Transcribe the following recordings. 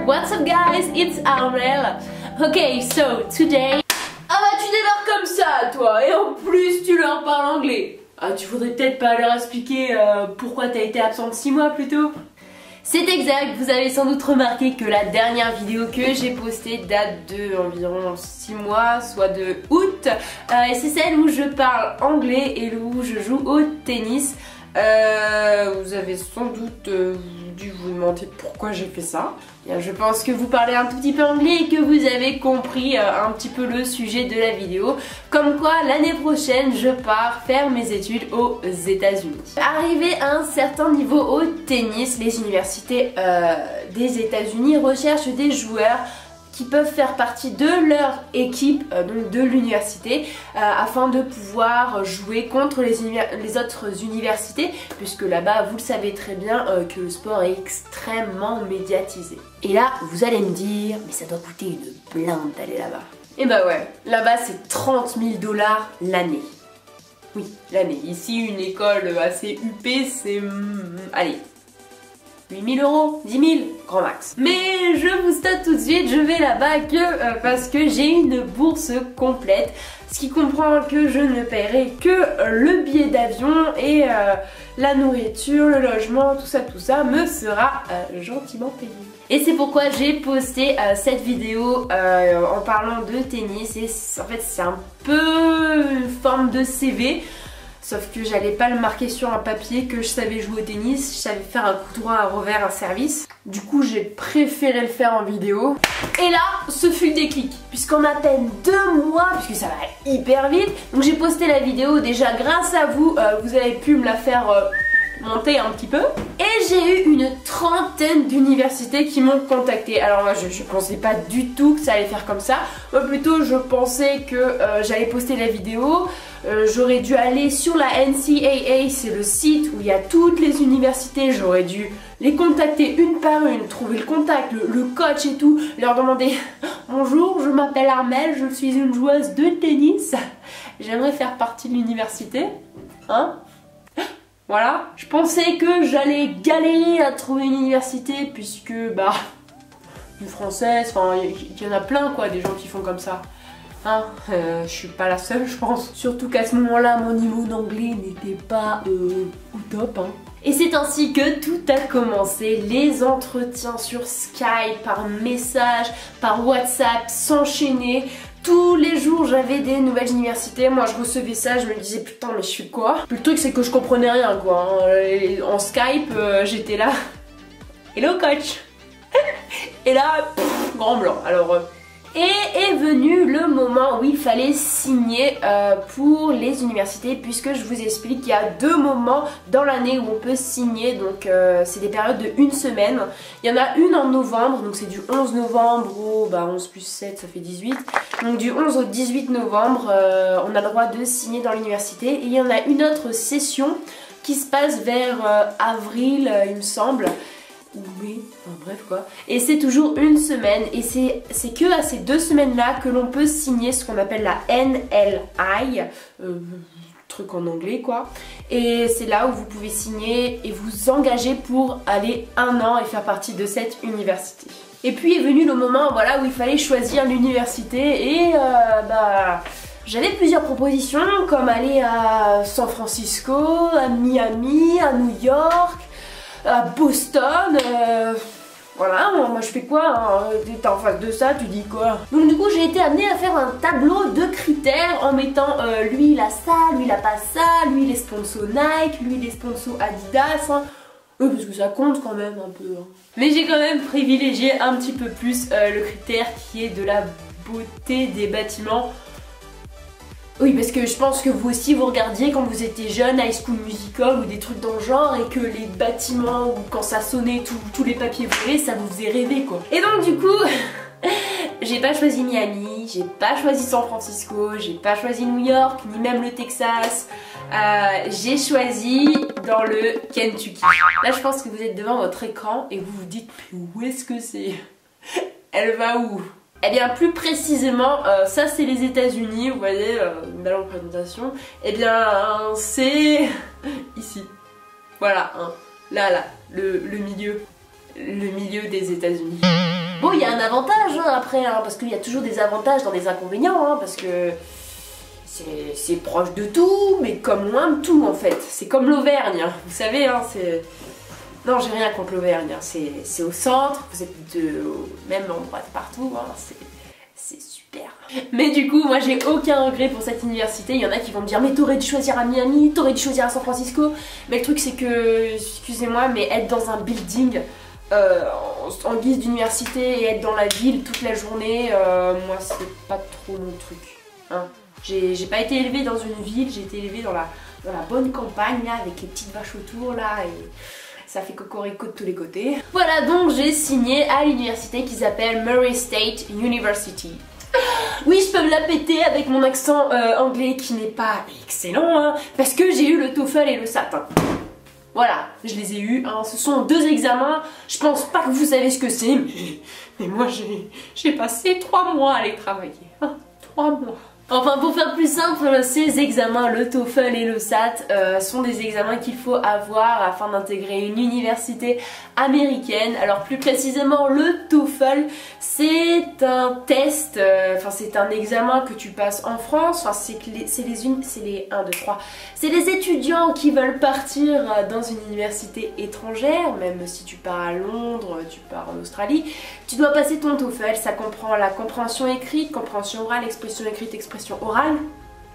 What's up guys, it's Armel. Okay, so today... Ah bah tu débarques comme ça toi, et en plus tu leur parles anglais. Ah tu voudrais peut-être pas leur expliquer pourquoi t'as été absente 6 mois plus tôt? C'est exact, vous avez sans doute remarqué que la dernière vidéo que j'ai postée date de environ 6 mois, soit de août. Et c'est celle où je parle anglais et où je joue au tennis. Vous avez sans doute dû vous demander pourquoi j'ai fait ça. Bien, je pense que vous parlez un tout petit peu anglais et que vous avez compris un petit peu le sujet de la vidéo. Comme quoi l'année prochaine je pars faire mes études aux États-Unis. Arrivé à un certain niveau au tennis, les universités des États-Unis recherchent des joueurs qui peuvent faire partie de leur équipe, donc de l'université, afin de pouvoir jouer contre les autres universités, puisque là-bas, vous le savez très bien, que le sport est extrêmement médiatisé. Et là, vous allez me dire, mais ça doit coûter une blinde d'aller là-bas. Et bah ouais, là-bas c'est 30 000 $ l'année. Oui, l'année. Ici, une école assez huppée, c'est... allez... 8 000 €, 10 000, grand max. Mais je vous stade tout de suite, je vais là-bas que parce que j'ai une bourse complète, ce qui comprend que je ne paierai que le billet d'avion et la nourriture, le logement, tout ça me sera gentiment payé. Et c'est pourquoi j'ai posté cette vidéo en parlant de tennis et en fait c'est un peu une forme de CV. Sauf que j'allais pas le marquer sur un papier que je savais jouer au tennis, je savais faire un coup droit, un revers, un service. Du coup j'ai préféré le faire en vidéo. Et là, ce fut le déclic, puisqu'en à peine 2 mois, puisque ça va hyper vite, donc j'ai posté la vidéo, déjà grâce à vous, vous avez pu me la faire monter un petit peu. Et j'ai eu une trentaine d'universités qui m'ont contacté. Alors moi je pensais pas du tout que ça allait faire comme ça. Moi plutôt je pensais que j'allais poster la vidéo. J'aurais dû aller sur la NCAA, c'est le site où il y a toutes les universités. J'aurais dû les contacter une par une, trouver le contact, le coach et tout, leur demander bonjour, je m'appelle Armel, je suis une joueuse de tennis, j'aimerais faire partie de l'université, hein? Voilà, je pensais que j'allais galérer à trouver une université puisque bah une française, enfin il y en a plein quoi, des gens qui font comme ça. Hein, je suis pas la seule je pense. Surtout qu'à ce moment-là mon niveau d'anglais n'était pas au top hein. Et c'est ainsi que tout a commencé. Les entretiens sur Skype, par message, par WhatsApp s'enchaînaient. Tous les jours j'avais des nouvelles universités, moi je recevais ça, je me disais putain mais je suis quoi? Puis le truc c'est que je comprenais rien quoi, hein. En Skype j'étais là, hello coach. Et là, grand blanc. Alors et est venu le moment où il fallait signer pour les universités, puisque je vous explique qu'il y a 2 moments dans l'année où on peut signer, donc c'est des périodes de 1 semaine. Il y en a une en novembre, donc c'est du 11 novembre au 11 plus 7 ça fait 18. Donc du 11 au 18 novembre on a le droit de signer dans l'université. Et il y en a une autre session qui se passe vers avril il me semble. Oui, enfin bref quoi. Et c'est toujours 1 semaine et c'est que à ces 2 semaines là que l'on peut signer ce qu'on appelle la NLI, truc en anglais quoi. Et c'est là où vous pouvez signer et vous engager pour aller 1 an et faire partie de cette université. Et puis est venu le moment voilà, où il fallait choisir l'université et j'avais plusieurs propositions comme aller à San Francisco, à Miami, à New York, à Boston, voilà, moi je fais quoi hein, t'es en face de ça, tu dis quoi? Donc du coup j'ai été amenée à faire un tableau de critères en mettant lui il a ça, lui il a pas ça, lui il est sponsor Nike, lui il est sponsor Adidas, hein. Oui parce que ça compte quand même un peu hein. Mais j'ai quand même privilégié un petit peu plus le critère qui est de la beauté des bâtiments. Oui parce que je pense que vous aussi vous regardiez quand vous étiez jeune High School Musical ou des trucs dans le genre et que les bâtiments ou quand ça sonnait tous les papiers volés ça vous faisait rêver quoi. Et donc du coup j'ai pas choisi Miami, j'ai pas choisi San Francisco, j'ai pas choisi New York ni même le Texas, j'ai choisi dans le Kentucky. Là je pense que vous êtes devant votre écran et vous vous dites mais où est-ce que c'est? Elle va où? Eh bien plus précisément, ça c'est les États-Unis, vous voyez, une belle représentation. Eh bien c'est ici, voilà, hein. Là, le milieu des États-Unis. Bon, il y a un avantage hein, après, hein, parce qu'il y a toujours des avantages dans des inconvénients, hein, parce que c'est proche de tout, mais comme loin de tout en fait. C'est comme l'Auvergne, hein, vous savez, hein, c'est... Non, j'ai rien contre l'Auvergne, hein, c'est au centre, vous êtes au même endroit de partout, hein, c'est super. Mais du coup, moi j'ai aucun regret pour cette université. Il y en a qui vont me dire mais t'aurais dû choisir à Miami, t'aurais dû choisir à San Francisco. Mais le truc c'est que, excusez-moi, mais être dans un building en guise d'université et être dans la ville toute la journée, moi c'est pas trop mon truc. Hein. J'ai pas été élevée dans une ville, j'ai été élevée dans la bonne campagne là, avec les petites vaches autour là et ça fait cocorico de tous les côtés. Voilà, donc j'ai signé à l'université qui s'appelle Murray State University. Oui, je peux me la péter avec mon accent anglais qui n'est pas excellent, hein, parce que j'ai eu le TOEFL et le SAT. Hein. Voilà, je les ai eus. Hein. Ce sont 2 examens. Je pense pas que vous savez ce que c'est, mais moi j'ai passé 3 mois à les travailler. Hein, 3 mois. Enfin, pour faire plus simple, ces examens, le TOEFL et le SAT, sont des examens qu'il faut avoir afin d'intégrer une université américaine. Alors plus précisément, le TOEFL, c'est un test, enfin c'est un examen que tu passes en France. Enfin, c'est les étudiants qui veulent partir dans une université étrangère, même si tu pars à Londres, tu pars en Australie, tu dois passer ton TOEFL. Ça comprend la compréhension écrite, compréhension orale, expression écrite, expression orale,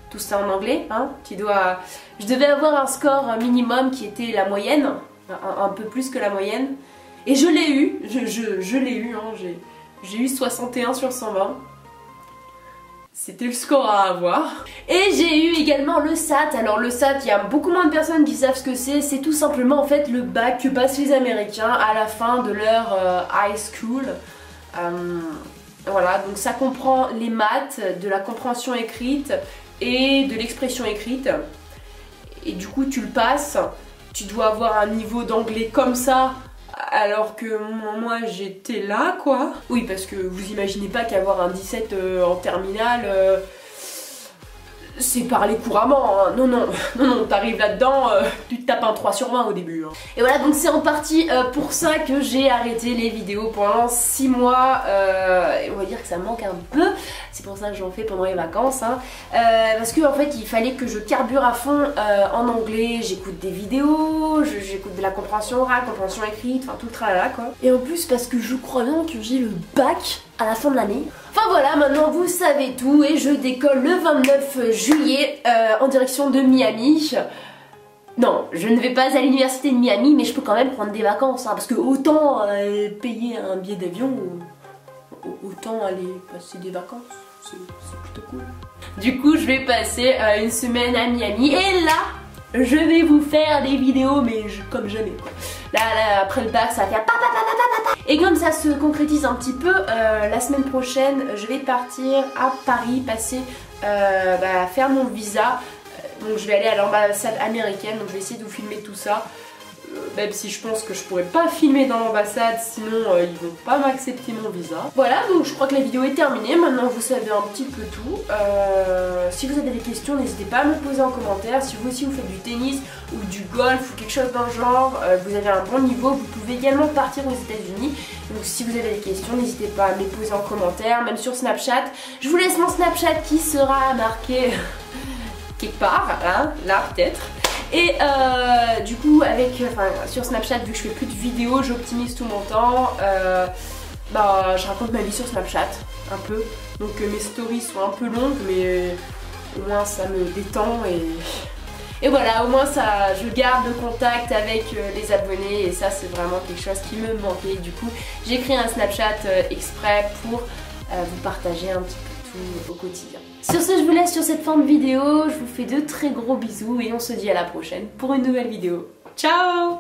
tout ça en anglais, hein. Je devais avoir un score minimum qui était la moyenne, un peu plus que la moyenne, et je l'ai eu, je l'ai eu, hein. J'ai eu 61 sur 120. C'était le score à avoir. Et j'ai eu également le SAT. Alors le SAT, il y a beaucoup moins de personnes qui savent ce que c'est tout simplement en fait le bac que passent les Américains à la fin de leur high school. Voilà, donc ça comprend les maths, de la compréhension écrite et de l'expression écrite. Et du coup tu le passes, tu dois avoir un niveau d'anglais comme ça, alors que moi j'étais là quoi. Oui, parce que vous imaginez pas qu'avoir un 17 en terminale, c'est parler couramment, hein. Non, t'arrives là-dedans, tu te tapes un 3 sur 20 au début. Hein. Et voilà, donc c'est en partie pour ça que j'ai arrêté les vidéos pendant 6 mois. Et on va dire que ça me manque un peu, c'est pour ça que j'en fais pendant les vacances. Hein. Parce qu'en fait, il fallait que je carbure à fond en anglais. J'écoute des vidéos, j'écoute de la compréhension orale, compréhension écrite, enfin tout le tralala quoi. Et en plus, parce que je crois bien que j'ai le bac à la fin de l'année. Enfin voilà, maintenant vous savez tout et je décolle le 29 juillet en direction de Miami. Non, je ne vais pas à l'université de Miami, mais je peux quand même prendre des vacances, hein, parce que autant payer un billet d'avion, autant aller passer des vacances, c'est plutôt cool. Du coup, je vais passer une semaine à Miami et là, je vais vous faire des vidéos, mais comme jamais quoi. Là, après le bac, ça va faire pa. Et comme ça se concrétise un petit peu, la semaine prochaine, je vais partir à Paris, passer, faire mon visa. Donc je vais aller à l'ambassade américaine, donc je vais essayer de vous filmer tout ça. Même si je pense que je pourrais pas filmer dans l'ambassade, sinon ils vont pas m'accepter mon visa. Voilà, donc je crois que la vidéo est terminée, maintenant vous savez un petit peu tout. Si vous avez des questions, n'hésitez pas à me poser en commentaire. Si vous aussi vous faites du tennis ou du golf ou quelque chose dans le genre, vous avez un bon niveau, vous pouvez également partir aux États-Unis. Donc si vous avez des questions, n'hésitez pas à me les poser en commentaire, même sur Snapchat. Je vous laisse mon Snapchat qui sera marqué quelque part, hein, là peut-être. Et du coup sur Snapchat, vu que je fais plus de vidéos, j'optimise tout mon temps. Je raconte ma vie sur Snapchat un peu. Donc mes stories sont un peu longues, mais au moins ça me détend et voilà, au moins ça, je garde le contact avec les abonnés et ça c'est vraiment quelque chose qui me manquait. Du coup j'ai créé un Snapchat exprès pour vous partager un petit peu tout au quotidien. Sur ce, je vous laisse sur cette fin de vidéo, je vous fais de très gros bisous et on se dit à la prochaine pour une nouvelle vidéo. Ciao!